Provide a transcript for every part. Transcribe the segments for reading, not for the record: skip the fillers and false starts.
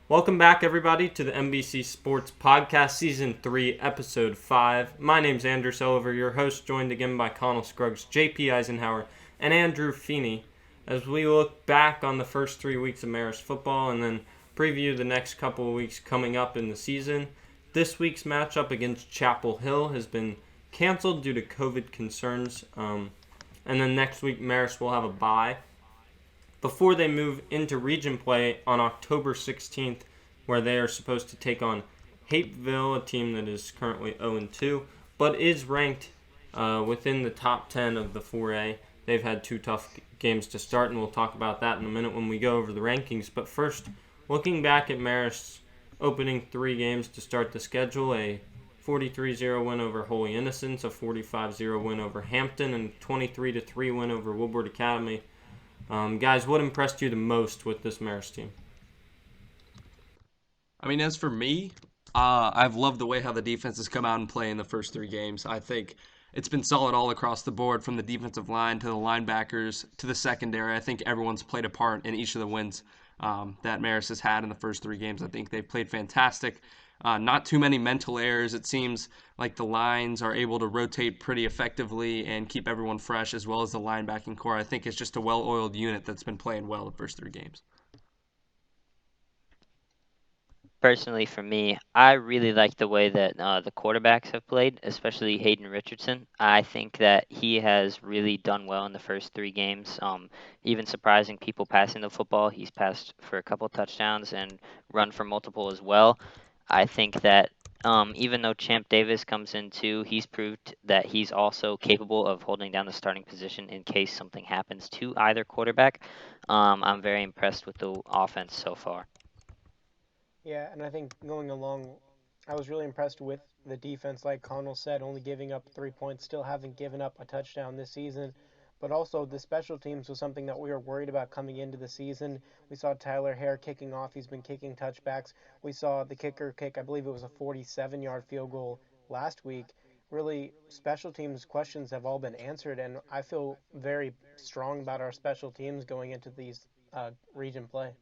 Welcome back, everybody, to the MBC Sports Podcast, Season 3, Episode 5. My name's Andrew Sullivan, your host, joined again by Connell Scruggs, JP Eisenhower, and Andrew Feeney, as we look back on the first 3 weeks of Marist football and then preview the next couple of weeks coming up in the season. This week's matchup against Chapel Hill has been canceled due to COVID concerns, and then next week Marist will have a bye before they move into region play on October 16th, where they are supposed to take on Hapeville, a team that is currently 0-2, but is ranked within the top 10 of the 4A. They've had 2 tough games to start, and we'll talk about that in a minute when we go over the rankings. But first, looking back at Marist's opening 3 games to start the schedule, a 43-0 win over Holy Innocents, a 45-0 win over Hampton, and a 23-3 win over Woodward Academy. Guys, what impressed you the most with this Marist team? As for me, I've loved the way how the defense has come out and play in the first 3 games. I think it's been solid all across the board, from the defensive line to the linebackers to the secondary. I think everyone's played a part in each of the wins that Marist has had in the first 3 games. I think they've played fantastic. Not too many mental errors. It seems like the lines are able to rotate pretty effectively and keep everyone fresh, as well as the linebacking core. I think it's just a well-oiled unit that's been playing well the first 3 games. Personally, for me, I really like the way that the quarterbacks have played, especially Hayden Richardson. I think that he has really done well in the first 3 games, even surprising people passing the football. He's passed for a couple touchdowns and run for multiple as well. I think that even though Champ Davis comes in too, he's proved that he's also capable of holding down the starting position in case something happens to either quarterback. I'm very impressed with the offense so far. Yeah, and I think going along, I was really impressed with the defense, like Connell said, only giving up 3 points, still haven't given up a touchdown this season. But also, the special teams was something that we were worried about coming into the season. We saw Tyler Hare kicking off. He's been kicking touchbacks. We saw the kicker kick, I believe it was a 47-yard field goal last week. Really, special teams questions have all been answered, and I feel very strong about our special teams going into these region play.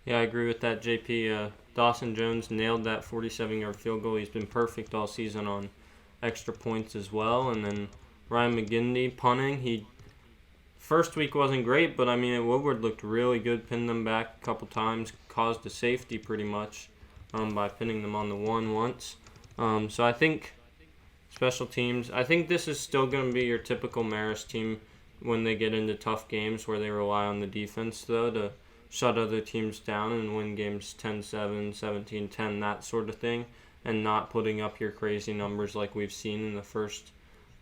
Yeah, I agree with that, JP. Dawson Jones nailed that 47-yard field goal. He's been perfect all season on extra points as well. And then Ryan McGindy punting. He first week wasn't great, but Woodward looked really good, pinned them back a couple times, caused a safety pretty much by pinning them on the one once. So I think special teams, I think this is still going to be your typical Marist team when they get into tough games where they rely on the defense, though, to shut other teams down and win games 10-7, 17-10, that sort of thing, and not putting up your crazy numbers like we've seen in the first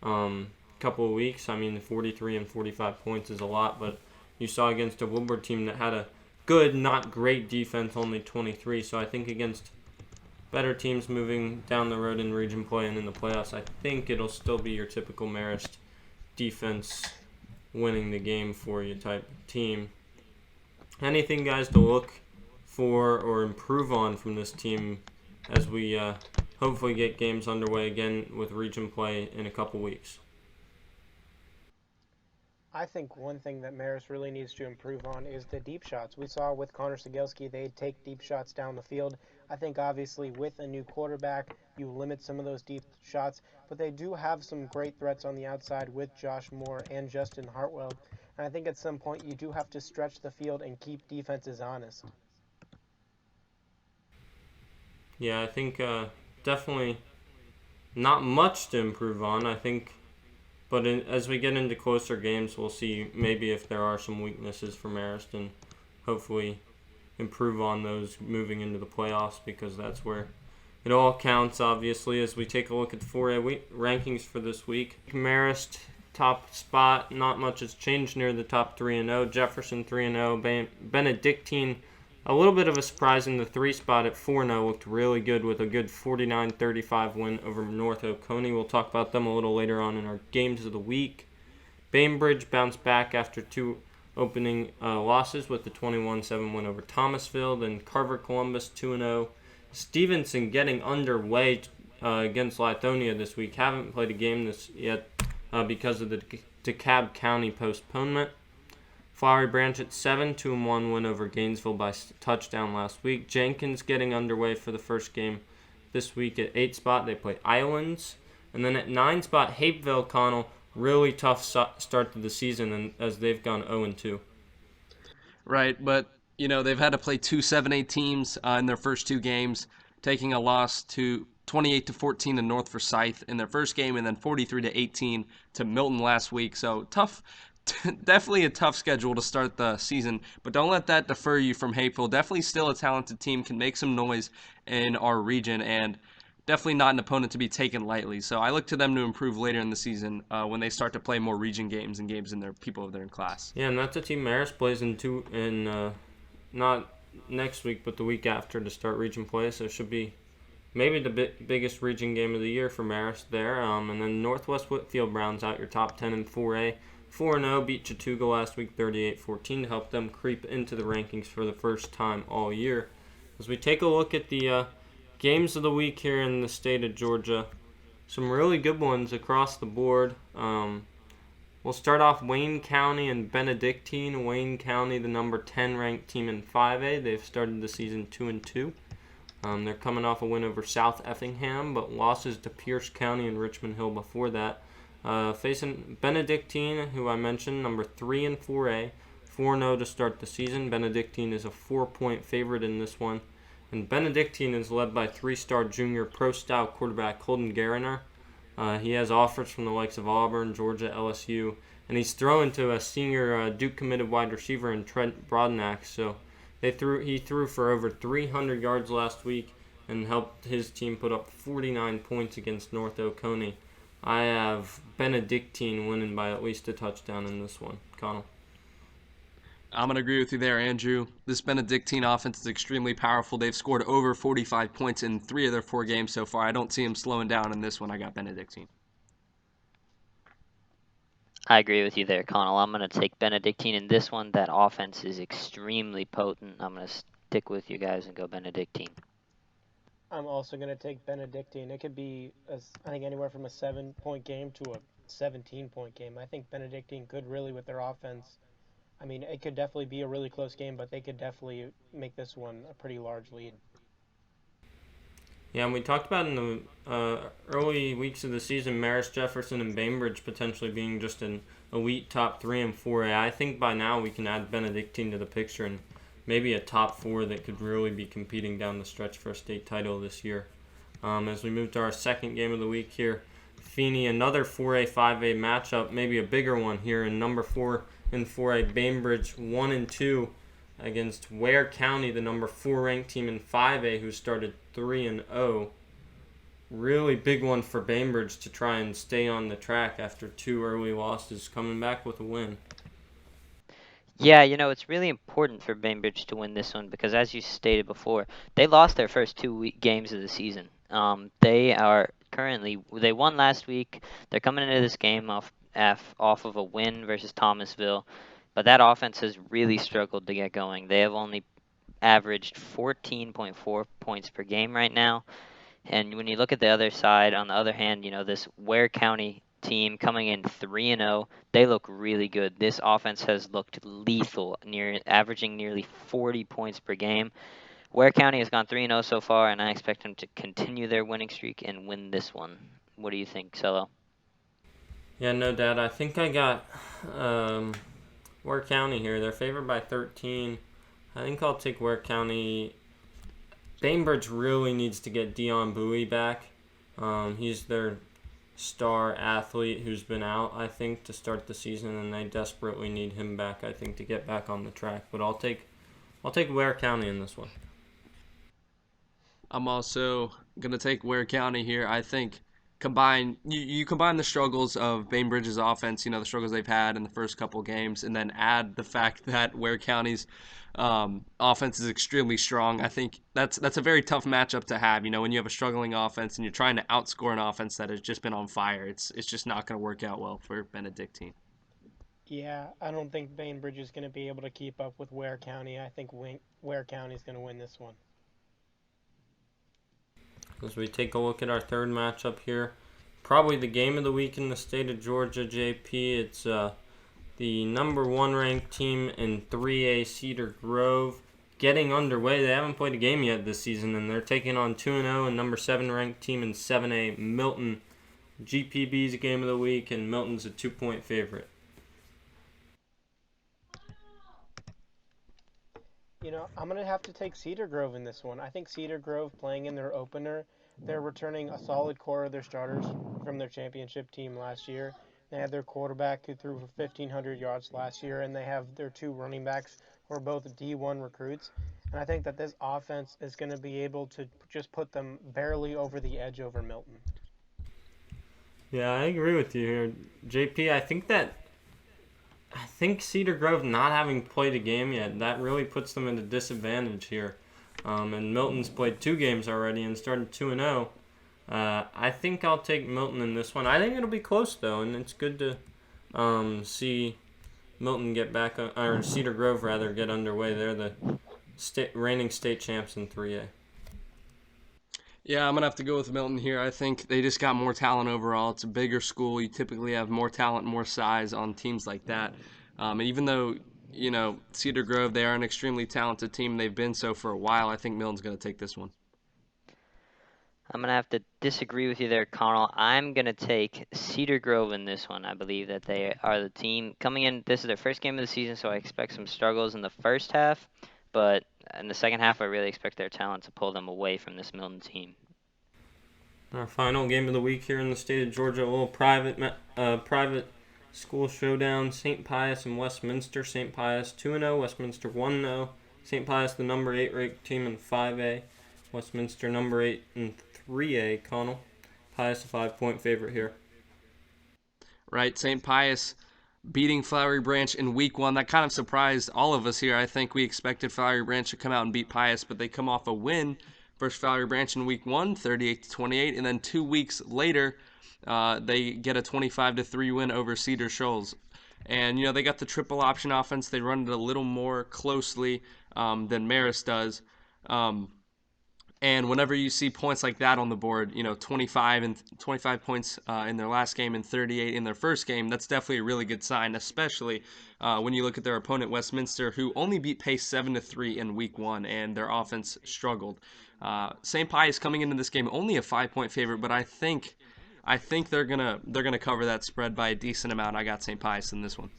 couple of weeks. 43 and 45 points is a lot, but you saw against a Woodward team that had a good, not great defense, only 23. So I think against better teams moving down the road in region play and in the playoffs, I think it'll still be your typical Marist defense winning the game for you type team. Anything, guys, to look for or improve on from this team as we hopefully get games underway again with region play in a couple weeks? I think one thing that Marist really needs to improve on is the deep shots. We saw with Connor Sigelski, they take deep shots down the field. I think obviously with a new quarterback, you limit some of those deep shots, but they do have some great threats on the outside with Josh Moore and Justin Hartwell. And I think at some point you do have to stretch the field and keep defenses honest. Yeah, I think definitely not much to improve on, I think. But as we get into closer games, we'll see maybe if there are some weaknesses for Marist and hopefully improve on those moving into the playoffs, because that's where it all counts, obviously, as we take a look at the 4A rankings for this week. Marist, top spot, not much has changed near the top 3-0. Jefferson 3-0. Benedictine, a little bit of a surprise in the 3 spot at 4-0. Looked really good with a good 49-35 win over North Oconee. We'll talk about them a little later on in our games of the week. Bainbridge bounced back after 2 opening losses with the 21-7 win over Thomasville. Then Carver Columbus 2-0. Stevenson getting underway against Lithonia this week. Haven't played a game this yet because of the DeKalb County postponement. Flowery Branch at 7, 2-1 win over Gainesville by touchdown last week. Jenkins getting underway for the first game this week at 8 spot. They play Islands. And then at 9 spot, Hapeville, Connell. Really tough start to the season and as they've gone 0-2. Right, but they've had to play two 7A teams in their first two games, taking a loss to 28-14 to North Forsyth in their first game, and then 43-18 to Milton last week. So tough, definitely a tough schedule to start the season. But don't let that defer you from Hapeville. Definitely still a talented team, can make some noise in our region, and definitely not an opponent to be taken lightly. So I look to them to improve later in the season when they start to play more region games and games in their people of their class. Yeah, and that's a team Marist plays in not next week, but the week after to start region play. So it should be maybe the biggest region game of the year for Marist there. And then Northwest Whitfield rounds out your top 10 in 4A. 4-0, beat Chattooga last week 38-14 to help them creep into the rankings for the first time all year. As we take a look at the games of the week here in the state of Georgia, some really good ones across the board. We'll start off Wayne County and Benedictine. Wayne County, the number 10 ranked team in 5A. They've started the season 2-2. They're coming off a win over South Effingham, but losses to Pierce County and Richmond Hill before that. Facing Benedictine, who I mentioned, number 3 in 4A, 4-0 to start the season. Benedictine is a 4-point favorite in this one. And Benedictine is led by 3-star junior pro-style quarterback Holden Gariner. He has offers from the likes of Auburn, Georgia, LSU, and he's throwing to a senior Duke-committed wide receiver in Trent Broadnax. So he threw for over 300 yards last week and helped his team put up 49 points against North Oconee. I have Benedictine winning by at least a touchdown in this one. Connell. I'm going to agree with you there, Andrew. This Benedictine offense is extremely powerful. They've scored over 45 points in 3 of their 4 games so far. I don't see them slowing down in this one. I got Benedictine. I agree with you there, Connell. I'm going to take Benedictine in this one. That offense is extremely potent. I'm going to stick with you guys and go Benedictine. I'm also going to take Benedictine. It could be, I think, anywhere from a 7-point game to a 17-point game. I think Benedictine could really, with their offense, I mean, it could definitely be a really close game, but they could definitely make this one a pretty large lead. Yeah, and we talked about in the early weeks of the season, Marist, Jefferson, and Bainbridge potentially being just an elite top 3 and 4A. I think by now we can add Benedictine to the picture and maybe a top 4 that could really be competing down the stretch for a state title this year. As we move to our second game of the week here, Feeney, another 4A, 5A matchup, maybe a bigger one here in number 4 in 4A, Bainbridge 1-2 against Ware County, the number 4 ranked team in 5A, who started 3-0. Really big one for Bainbridge to try and stay on the track after 2 early losses, coming back with a win. Yeah, it's really important for Bainbridge to win this one because, as you stated before, they lost their first 2 games of the season. They won last week. They're coming into this game off of a win versus Thomasville, but that offense has really struggled to get going. They have only averaged 14.4 points per game right now. And when you look at the other side, on the other hand, this Ware County team coming in 3-0, they look really good. This offense has looked lethal, averaging nearly 40 points per game. Ware County has gone 3-0 so far, and I expect them to continue their winning streak and win this one. What do you think, Cello? Yeah, no doubt. I think I got Ware County here. They're favored by 13. I think I'll take Ware County. Bainbridge really needs to get Dion Bowie back. He's their star athlete who's been out, I think, to start the season, and they desperately need him back, I think, to get back on the track. But I'll take Ware County in this one. I'm also going to take Ware County here. I think you combine the struggles of Bainbridge's offense, the struggles they've had in the first couple games, and then add the fact that Ware County's offense is extremely strong. I think that's a very tough matchup to have. When you have a struggling offense and you're trying to outscore an offense that has just been on fire, it's just not going to work out well for Benedictine. Yeah, I don't think Bainbridge is going to be able to keep up with Ware County. I think Ware County is going to win this one. As we take a look at our third matchup here, probably the game of the week in the state of Georgia, JP. It's the number 1 ranked team in 3A, Cedar Grove, getting underway. They haven't played a game yet this season, and they're taking on 2-0 and number 7 ranked team in 7A, Milton. GPB's game of the week, and Milton's a 2-point favorite. I'm going to have to take Cedar Grove in this one. I think Cedar Grove playing in their opener, they're returning a solid core of their starters from their championship team last year. They had their quarterback who threw for 1,500 yards last year, and they have their 2 running backs who are both D1 recruits. And I think that this offense is going to be able to just put them barely over the edge over Milton. Yeah, I agree with you here, JP. I think Cedar Grove not having played a game yet, that really puts them at a disadvantage here. And Milton's played 2 games already and started 2-0. I think I'll take Milton in this one. I think it'll be close though, and it's good to see Milton get back, or Cedar Grove rather, get underway. They're the reigning state champs in 3A. Yeah, I'm going to have to go with Milton here. I think they just got more talent overall. It's a bigger school. You typically have more talent, more size on teams like that. And even though, Cedar Grove, they are an extremely talented team. They've been so for a while. I think Milton's going to take this one. I'm going to have to disagree with you there, Connell. I'm going to take Cedar Grove in this one. I believe that they are the team coming in. This is their first game of the season, so I expect some struggles in the first half. But in the second half, I really expect their talent to pull them away from this Milton team. Our final game of the week here in the state of Georgia, a little private school showdown. St. Pius and Westminster. St. Pius 2-0, Westminster 1-0. St. Pius the number 8 ranked team in 5A. Westminster number 8 in 3A. Connell, Pius a 5-point favorite here. Right, St. Pius beating Flowery Branch in week 1. That kind of surprised all of us here. I think we expected Flowery Branch to come out and beat Pius, but they come off a win versus Flowery Branch in week 1, 38-28, and then 2 weeks later, they get a 25-3 win over Cedar Shoals. And, they got the triple option offense. They run it a little more closely than Marist does. And whenever you see points like that on the board, 25 points in their last game and 38 in their first game, that's definitely a really good sign, especially when you look at their opponent, Westminster, who only beat Pace 7-3 in week 1, and their offense struggled. St. Pius coming into this game only a 5-point favorite, but I think they're gonna cover that spread by a decent amount. I got St. Pius in this one.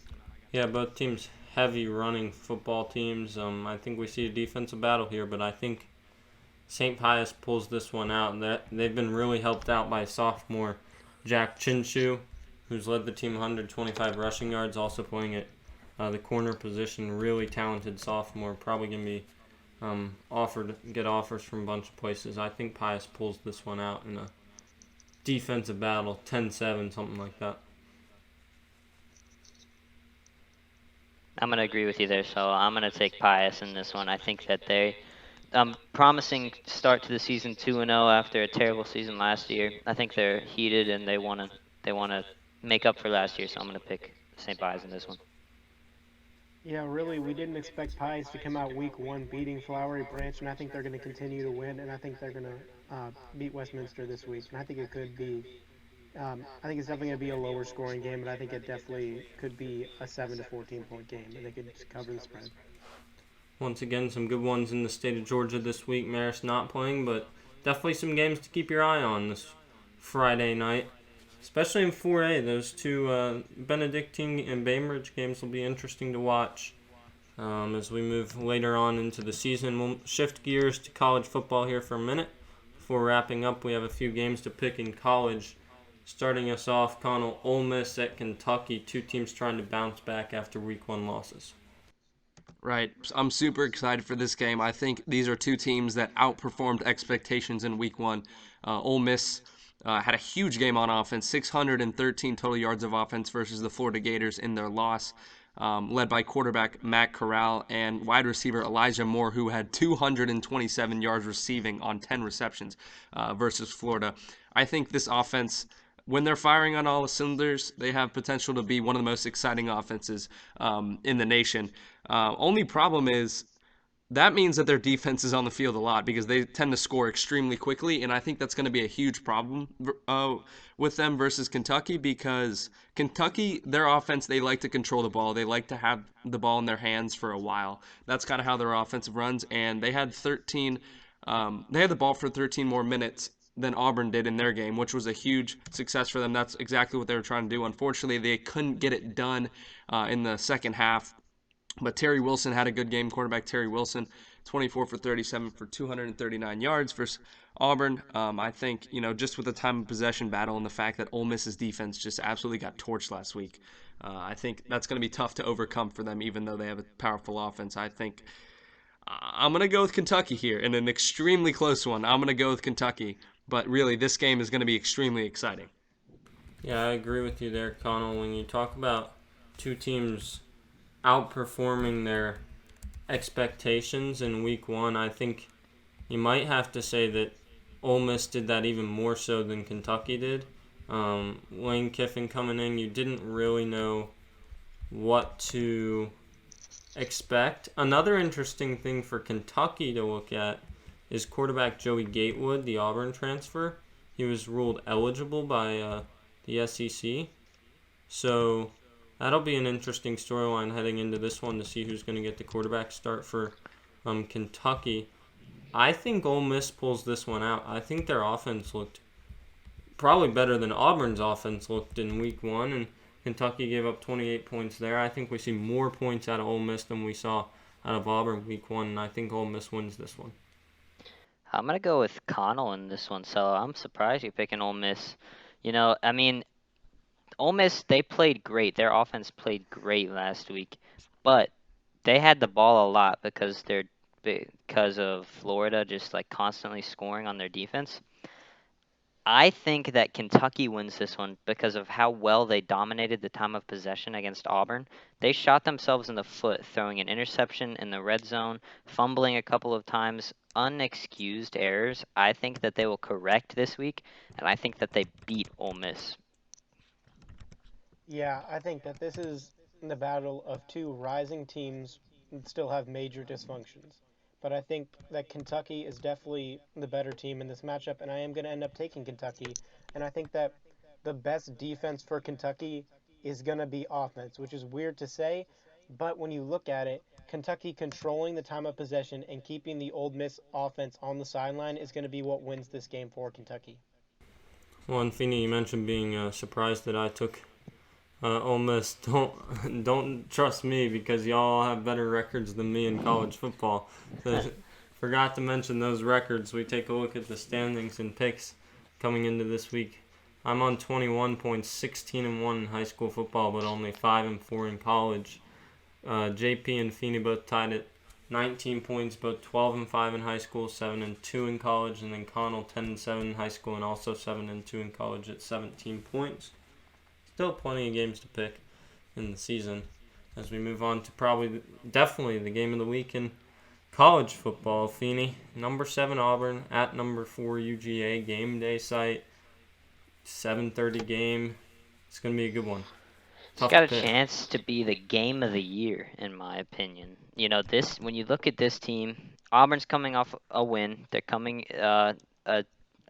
Yeah, both teams heavy running football teams. I think we see a defensive battle here, but I think St. Pius pulls this one out. They've been really helped out by sophomore Jack Chinshu, who's led the team 125 rushing yards, also playing at the corner position. Really talented sophomore, probably going to be get offers from a bunch of places. I think Pius pulls this one out in a defensive battle, 10-7, something like that. I'm going to agree with you there, so I'm going to take Pius in this one. I think that they promising start to the season 2-0 after a terrible season last year. I think they're heated and they want to make up for last year, so I'm going to pick St. Pius in this one. Yeah, really, we didn't expect Pius to come out week 1 beating Flowery Branch, and I think they're going to continue to win, and I think they're going to beat Westminster this week. And I think it could be, I think it's definitely going to be a lower scoring game, but I think it definitely could be a 7 to 14 point game, and they could just cover the spread. Once again, some good ones in the state of Georgia this week. Marist not playing, but definitely some games to keep your eye on this Friday night, especially in 4A. Those 2 Benedictine and Bainbridge games will be interesting to watch as we move later on into the season. We'll shift gears to college football here for a minute. Before wrapping up, we have a few games to pick in college. Starting us off, Connell, Ole Miss at Kentucky, 2 teams trying to bounce back after week 1 losses. Right. I'm super excited for this game. I think these are 2 teams that outperformed expectations in week 1. Ole Miss had a huge game on offense, 613 total yards of offense versus the Florida Gators in their loss, led by quarterback Matt Corral and wide receiver Elijah Moore, who had 227 yards receiving on 10 receptions versus Florida. I think this offense, when they're firing on all the cylinders, they have potential to be one of the most exciting offenses in the nation. Only problem is that means that their defense is on the field a lot because they tend to score extremely quickly, and I think that's going to be a huge problem with them versus Kentucky because Kentucky, their offense, they like to control the ball. They like to have the ball in their hands for a while. That's kind of how their offensive runs, and they had they had the ball for 13 more minutes than Auburn did in their game, which was a huge success for them. That's exactly what they were trying to do. Unfortunately, they couldn't get it done in the second half. But Terry Wilson had a good game. Quarterback Terry Wilson, 24 for 37 for 239 yards versus Auburn. I think, just with the time of possession battle and the fact that Ole Miss's defense just absolutely got torched last week, I think that's going to be tough to overcome for them, even though they have a powerful offense. I think I'm going to go with Kentucky here in an extremely close one. I'm going to go with Kentucky. But really, this game is going to be extremely exciting. Yeah, I agree with you there, Connell. When you talk about two teams outperforming their expectations in week one, I think you might have to say that Ole Miss did that even more so than Kentucky did. Lane Kiffin coming in, you didn't really know what to expect. Another interesting thing for Kentucky to look at is quarterback Joey Gatewood, the Auburn transfer. He was ruled eligible by the SEC. So that'll be an interesting storyline heading into this one to see who's going to get the quarterback start for Kentucky. I think Ole Miss pulls this one out. I think their offense looked probably better than Auburn's offense looked in week one, and Kentucky gave up 28 points there. I think we see more points out of Ole Miss than we saw out of Auburn week one, and I think Ole Miss wins this one. I'm going to go with Connell in this one, so I'm surprised you're picking Ole Miss. Ole Miss, they played great. Their offense played great last week, but they had the ball a lot because of Florida just like constantly scoring on their defense. I think that Kentucky wins this one because of how well they dominated the time of possession against Auburn. They shot themselves in the foot, throwing an interception in the red zone, fumbling a couple of times, unexcused errors. I think that they will correct this week, and I think that they beat Ole Miss. Yeah, I think that this is the battle of two rising teams that still have major dysfunctions. But I think that Kentucky is definitely the better team in this matchup, and I am going to end up taking Kentucky. And I think that the best defense for Kentucky is going to be offense, which is weird to say, but when you look at it, Kentucky controlling the time of possession and keeping the Ole Miss offense on the sideline is going to be what wins this game for Kentucky. Well, and Feeney, you mentioned being surprised that I took Ole Miss. Don't trust me because y'all have better records than me in college football. So, forgot to mention those records. We take a look at the standings and picks coming into this week. I'm on 21 points, 16-1 in high school football, but only 5-4 in college. JP and Feeney both tied at 19 points, both 12-5 in high school, 7-2 in college, and then Connell 10-7 in high school and also 7-2 in college at 17 points. Still plenty of games to pick in the season as we move on to definitely the game of the week in college football. Feeney, number 7 Auburn at number 4 UGA, game day site, 7:30 game. It's going to be a good one. It's got a chance to be the game of the year, in my opinion. When you look at this team, Auburn's coming off a win. They're coming a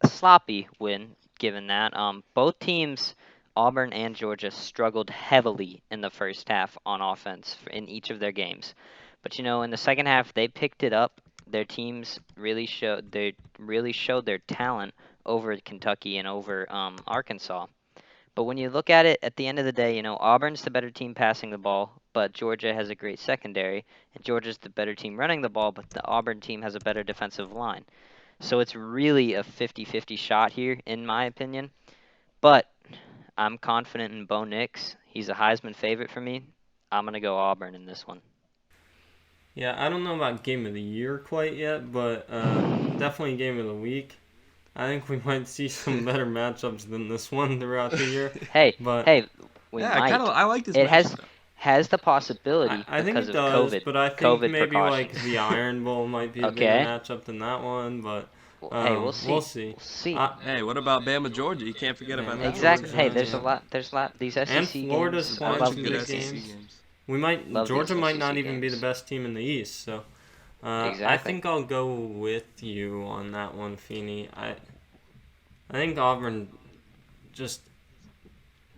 sloppy win, given that. Both teams, Auburn and Georgia, struggled heavily in the first half on offense in each of their games. But in the second half, they picked it up. Their teams really showed their talent over Kentucky and over Arkansas. But when you look at it, at the end of the day, Auburn's the better team passing the ball, but Georgia has a great secondary, and Georgia's the better team running the ball, but the Auburn team has a better defensive line. So it's really a 50-50 shot here, in my opinion. But I'm confident in Bo Nix. He's a Heisman favorite for me. I'm going to go Auburn in this one. Yeah, I don't know about game of the year quite yet, but definitely game of the week. I think we might see some better matchups than this one throughout the year. We might. I like this. It has the possibility I think because it of does, COVID. but I think COVID maybe precautions. like the Iron Bowl might be a better matchup than that one. But we'll see. We'll see. Hey, what about Bama, Georgia? You can't forget about that. Exactly. Georgia, Hey, there's a lot. These SEC and Florida's games. playing I love some these good games. games. Georgia might not SEC even be the games. best team in the East, so I Exactly. think I'll go with you on that one, Feeney. I think Auburn just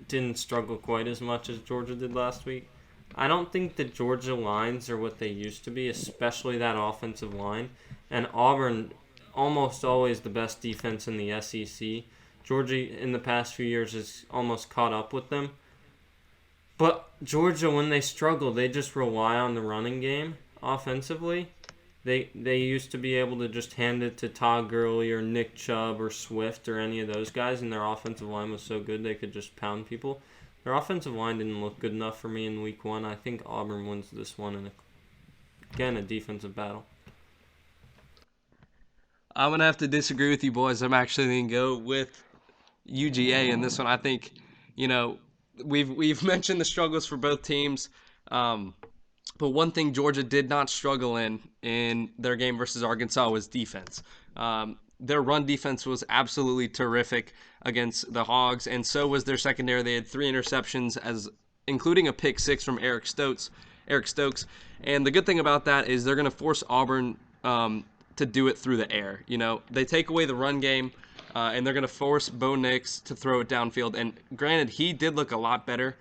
didn't struggle quite as much as Georgia did last week. I don't think the Georgia lines are what they used to be, especially that offensive line. And Auburn, almost always the best defense in the SEC. Georgia, in the past few years, has almost caught up with them. But Georgia, when they struggle, they just rely on the running game offensively. They used to be able to just hand it to Todd Gurley or Nick Chubb or Swift or any of those guys, and their offensive line was so good they could just pound people. Their offensive line didn't look good enough for me in week 1. I think Auburn wins this one in, again, a defensive battle. I'm going to have to disagree with you boys. I'm actually going to go with UGA in this one. I think, you know, we've mentioned the struggles for both teams. But one thing Georgia did not struggle in their game versus Arkansas was defense. Their run defense was absolutely terrific against the Hogs, and so was their secondary. They had 3 interceptions, including a pick 6 from Eric Stokes. And the good thing about that is they're going to force Auburn to do it through the air. You know, they take away the run game, and they're going to force Bo Nix to throw it downfield. And granted, he did look a lot better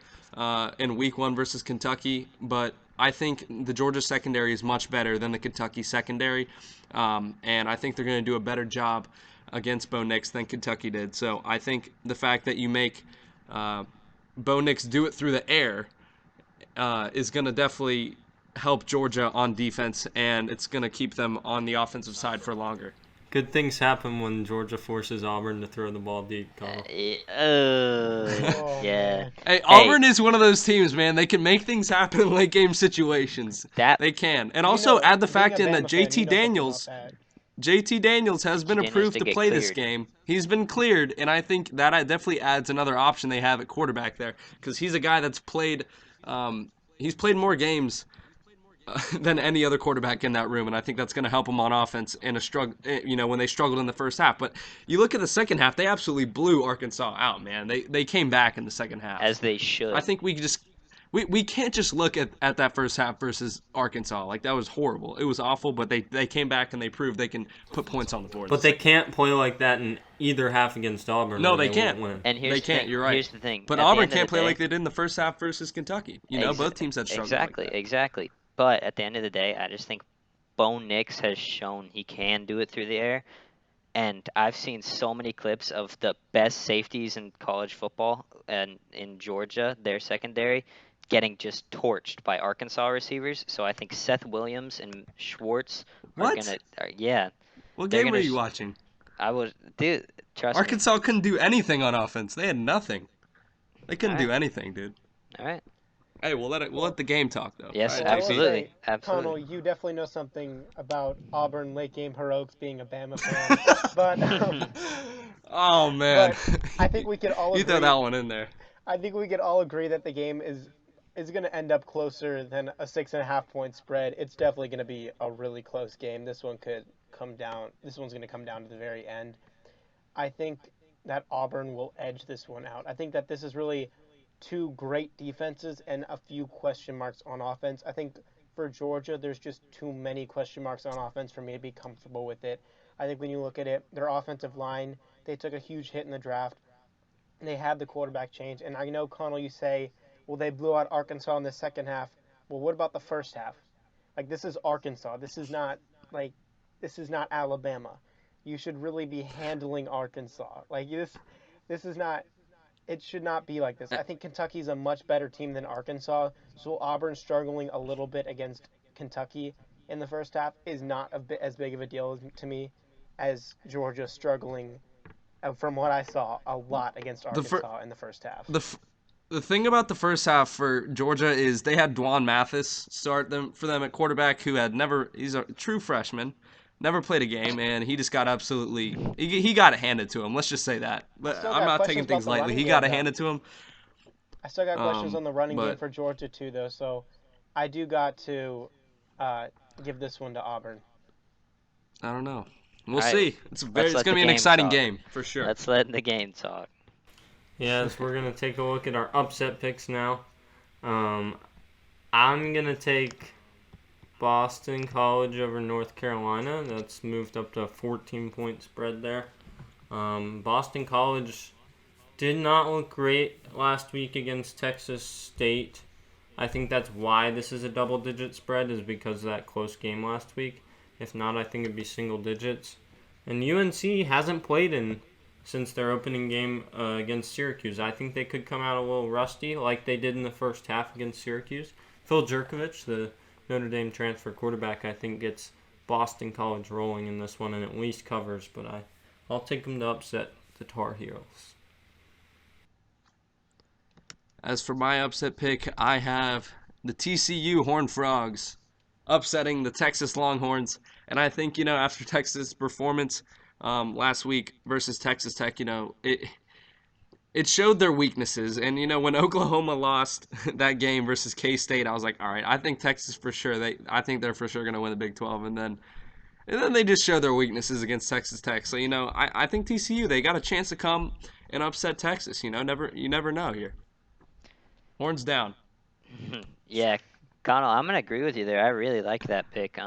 in week 1 versus Kentucky, but I think the Georgia secondary is much better than the Kentucky secondary, and I think they're going to do a better job against Bo Nix than Kentucky did. So I think the fact that you make Bo Nix do it through the air is going to definitely help Georgia on defense, and it's going to keep them on the offensive side for longer. Good things happen when Georgia forces Auburn to throw the ball deep, Carl. Oh, yeah. man. Hey, Auburn is one of those teams, man. They can make things happen in late game situations. They can. And also add the fact in that JT Daniels has been approved to play this game. He's been cleared, and I think that definitely adds another option they have at quarterback there, because he's a guy that's played he's played more games than any other quarterback in that room, and I think that's going to help them on offense in a struggle. You know, when they struggled in the first half. But you look at the second half; they absolutely blew Arkansas out. Man, they came back in the second half, as they should. I think we can't just look at that first half versus Arkansas. Like, that was horrible. It was awful, but they came back and they proved they can put points on the board. But they can't play like that in either half against Auburn. No, they can't. Won't win. And here's they can't. You're right. Here's the thing. But Auburn can't play like they did in the first half versus Kentucky. You know, both teams had struggled. Exactly. But at the end of the day, I just think Bo Nix has shown he can do it through the air. And I've seen so many clips of the best safeties in college football and in Georgia, their secondary, getting just torched by Arkansas receivers. So I think Seth Williams and Schwartz are going to yeah. What game were you watching? I was, dude, trust Arkansas couldn't do anything on offense. They had nothing. They couldn't do anything, dude. All right. Hey, we'll let the game talk, though. Yes, right, absolutely. Connell, you definitely know something about Auburn late game heroics being a Bama fan. But oh man, but I think we could all agree. You throw that one in there. I think we could all agree that the game is going to end up closer than a 6.5 point spread. It's definitely going to be a really close game. This one could come down. This one's going to come down to the very end. I think that Auburn will edge this one out. I think that this is really two great defenses and a few question marks on offense. I think for Georgia, there's just too many question marks on offense for me to be comfortable with it. I think when you look at it, their offensive line, they took a huge hit in the draft. They had the quarterback change. And I know, Connell, you say, well, they blew out Arkansas in the second half. Well, what about the first half? Like, this is Arkansas. This is not Alabama. You should really be handling Arkansas. Like, this is not. It should not be like this. I think Kentucky's a much better team than Arkansas, so Auburn struggling a little bit against Kentucky in the first half is not as big of a deal to me as Georgia struggling, from what I saw, a lot against Arkansas in the first half. The thing about the first half for Georgia is they had Dwan Mathis start for them at quarterback, who he's a true freshman. Never played a game, and he just got absolutely – he got it handed to him. Let's just say that. But I'm not taking things lightly. He got it handed to him. I still got questions on the running game for Georgia, too, though. So I do got to give this one to Auburn. I don't know. We'll see. It's going to be an exciting game, for sure. Let's let the game talk. Yes, we're going to take a look at our upset picks now. I'm going to take Boston College over North Carolina. That's moved up to a 14-point spread there. Boston College did not look great last week against Texas State. I think that's why this is a double-digit spread, is because of that close game last week. If not, I think it'd be single digits. And UNC hasn't played since their opening game against Syracuse. I think they could come out a little rusty like they did in the first half against Syracuse. Phil Jurkovich, the Notre Dame transfer quarterback, I think gets Boston College rolling in this one and at least covers, but I'll take them to upset the Tar Heels. As for my upset pick, I have the TCU Horned Frogs upsetting the Texas Longhorns. And I think, after Texas' performance last week versus Texas Tech, it showed their weaknesses. And, when Oklahoma lost that game versus K-State, I was like, all right, I think Texas for sure. I think they're for sure going to win the Big 12. And then they just showed their weaknesses against Texas Tech. So, I think TCU, they got a chance to come and upset Texas. You never know here. Horns down. Yeah, Connell, I'm gonna agree with you there. I really like that pick.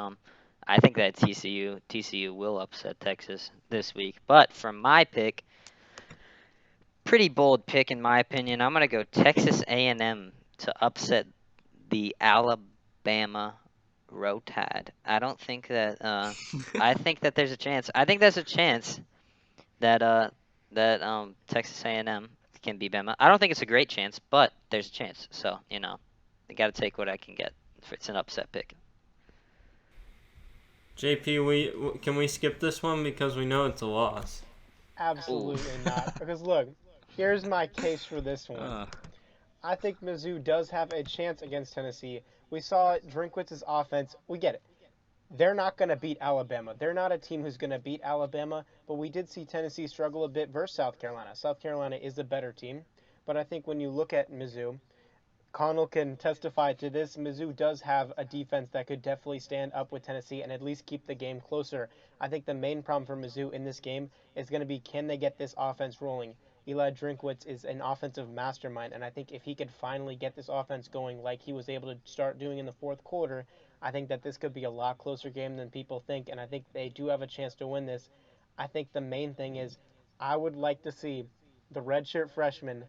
I think that TCU will upset Texas this week. But for my pick, pretty bold pick in my opinion. I'm gonna go Texas A&M to upset the Alabama Rotad. I don't think that. I think that there's a chance. I think there's a chance that Texas A&M can beat Bama. I don't think it's a great chance, but there's a chance. So I got to take what I can get. If it's an upset pick. JP, can we skip this one because we know it's a loss? Absolutely not. Because look, here's my case for this one. I think Mizzou does have a chance against Tennessee. We saw Drinkwitz's offense. We get it. They're not going to beat Alabama. They're not a team who's going to beat Alabama, but we did see Tennessee struggle a bit versus South Carolina. South Carolina is a better team, but I think when you look at Mizzou, Connell can testify to this. Mizzou does have a defense that could definitely stand up with Tennessee and at least keep the game closer. I think the main problem for Mizzou in this game is going to be, can they get this offense rolling? Eli Drinkwitz is an offensive mastermind, and I think if he could finally get this offense going like he was able to start doing in the fourth quarter, I think that this could be a lot closer game than people think, and I think they do have a chance to win this. I think the main thing is I would like to see the redshirt freshman,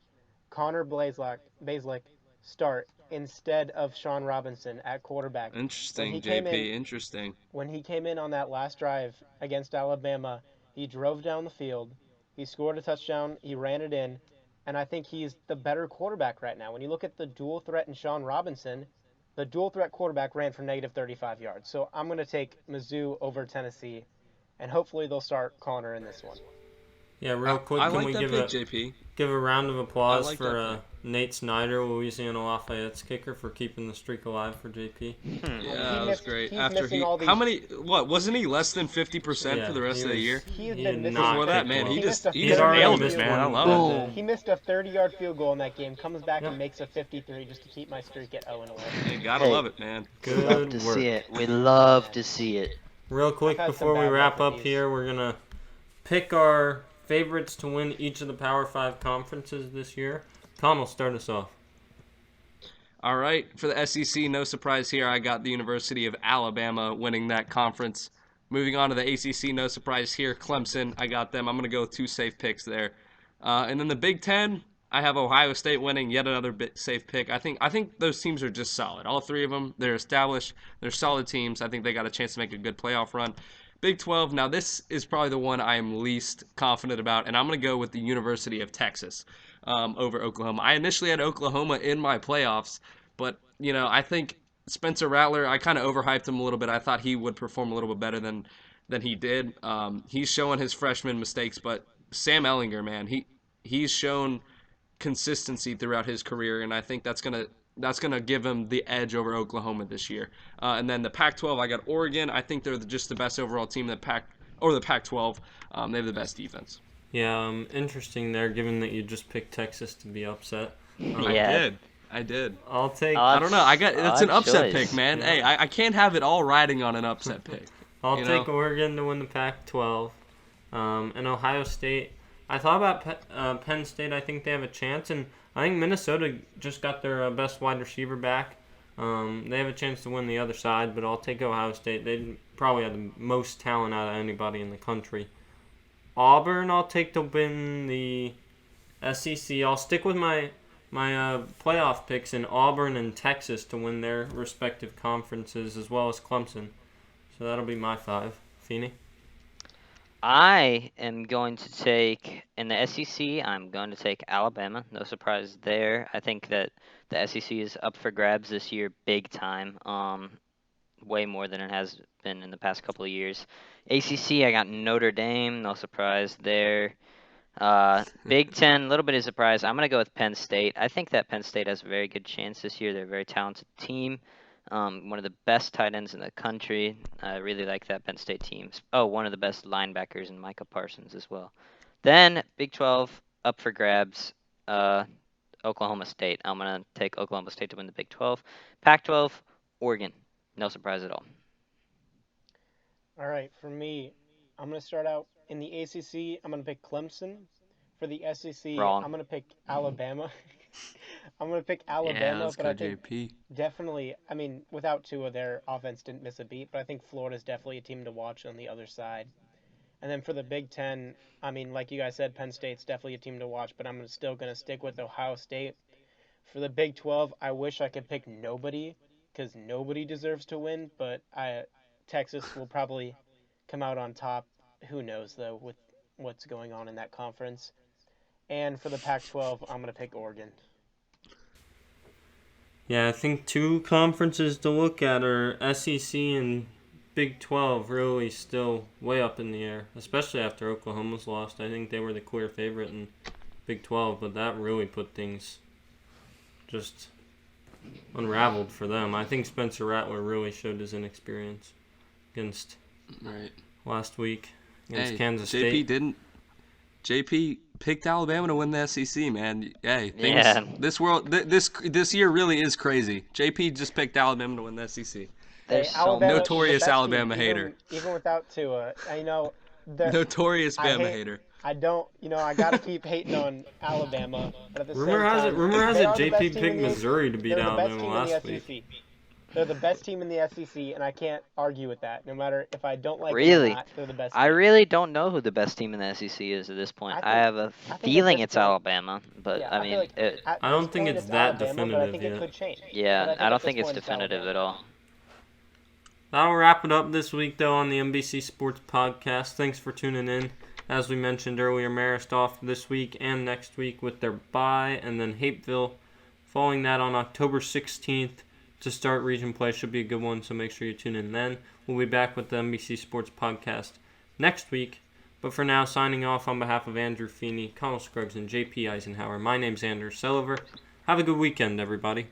Connor Bazelak, start instead of Sean Robinson at quarterback. Interesting, JP. Interesting. When he came in on that last drive against Alabama, he drove down the field. He scored a touchdown. He ran it in. And I think he's the better quarterback right now. When you look at the dual threat in Sean Robinson, the dual threat quarterback ran for negative 35 yards. So I'm going to take Mizzou over Tennessee, and hopefully they'll start Connor in this one. Yeah, real quick, I can like we that give pick, JP? Give a round of applause like for Nate Snyder, Louisiana Lafayette's kicker, for keeping the streak alive for JP. Yeah, that was great. Wasn't he less than 50% for the rest of the year? He has been missing. Before that, man, he just already nailed missed it, man. I one. love it. He missed a 30-yard field goal in that game, comes back and makes a 53 just to keep my streak at 0-11. You gotta love it, man. Good to work. see it. We love to see it. Real quick, I've had before some we bad wrap luck up with these. here, we're going to pick our favorites to win each of the Power 5 conferences this year. Tom will start us off. All right, for the SEC, no surprise here. I got the University of Alabama winning that conference. Moving on to the ACC, no surprise here. Clemson, I got them. I'm going to go with 2 safe picks there. And then the Big Ten, I have Ohio State winning, yet another safe pick. I think those teams are just solid. All 3 of them, they're established. They're solid teams. I think they got a chance to make a good playoff run. Big 12, now this is probably the one I am least confident about, and I'm going to go with the University of Texas over Oklahoma. I initially had Oklahoma in my playoffs, but, I think Spencer Rattler, I kind of overhyped him a little bit. I thought he would perform a little bit better than he did. He's showing his freshman mistakes, but Sam Ehlinger, man, he's shown consistency throughout his career, and I think that's gonna give him the edge over Oklahoma this year. And then the Pac-12, I got Oregon. I think they're just the best overall team in the Pac-12. They have the best defense. Yeah, interesting there, given that you just picked Texas to be upset. Yeah. I did. I'll take. I don't know. It's an upset choice. pick, man. Yeah. Hey, I can't have it all riding on an upset pick. I'll take Oregon to win the Pac-12. And Ohio State. I thought about Penn State. I think they have a chance, and I think Minnesota just got their best wide receiver back They have a chance to win the other side, but I'll take Ohio State. They probably have the most talent out of anybody in the country. Auburn, I'll take to win the SEC. I'll stick with my playoff picks in Auburn and Texas to win their respective conferences, as well as Clemson. So that'll be my 5. Feeney? I am going to take, in the SEC, I'm going to take Alabama. No surprise there. I think that the SEC is up for grabs this year big time, way more than it has been in the past couple of years. ACC, I got Notre Dame. No surprise there. Big Ten, a little bit of surprise. I'm going to go with Penn State. I think that Penn State has a very good chance this year. They're a very talented team. One of the best tight ends in the country. I really like that Penn State team. Oh, one of the best linebackers in Micah Parsons as well. Then Big 12 up for grabs. Oklahoma State. I'm going to take Oklahoma State to win the Big 12. Pac-12, Oregon. No surprise at all. All right, for me, I'm going to start out in the ACC. I'm going to pick Clemson. For the SEC, Wrong. I'm going to pick Alabama. I'm going to pick Yeah, Alabama, let's but go I think JP. definitely, I mean, without Tua, their offense didn't miss a beat, but I think Florida's definitely a team to watch on the other side. And then for the Big Ten, I mean, like you guys said, Penn State's definitely a team to watch, but I'm still going to stick with Ohio State. For the Big 12, I wish I could pick nobody, because nobody deserves to win, but Texas will probably come out on top. Who knows, though, with what's going on in that conference. And for the Pac-12, I'm going to pick Oregon. Yeah, I think 2 conferences to look at are SEC and Big 12, really still way up in the air, especially after Oklahoma's lost. I think they were the clear favorite in Big 12, but that really put things just unraveled for them. I think Spencer Rattler really showed his inexperience against last week against Kansas State. JP picked Alabama to win the SEC, man. Hey, Yeah. this year really is crazy. JP just picked Alabama to win the SEC. There's Hey, so Alabama, much. Notorious the best Alabama team, hater. Even without Tua, Notorious I Bama hate- hater. I don't, I got to keep hating on Alabama, but at the Rumor same has time, it they are the JP best team picked in the Missouri to beat They're the best Alabama team last in the week. SEC. They're the best team in the SEC, and I can't argue with that. No matter if I don't like them or Really? not, they're the best I team. really don't know who the best team in the SEC is at this point. I have a I think at feeling this it's point- Alabama, but Yeah, I feel mean, like at I don't this think point it's that Alabama, but I definitive think yet. it could change. yeah, But I don't at this think it's point definitive Alabama. at all. That'll wrap it up this week, though, on the MBC Sports Podcast. Thanks for tuning in. As we mentioned earlier, Marist off this week and next week with their bye, and then Hapeville following that on October 16th to start region play. Should be a good one, so make sure you tune in then. We'll be back with the MBC Sports Podcast next week. But for now, signing off on behalf of Andrew Feeney, Connell Scruggs, and JP Eisenhower, my name's Andrew Sullivan. Have a good weekend, everybody.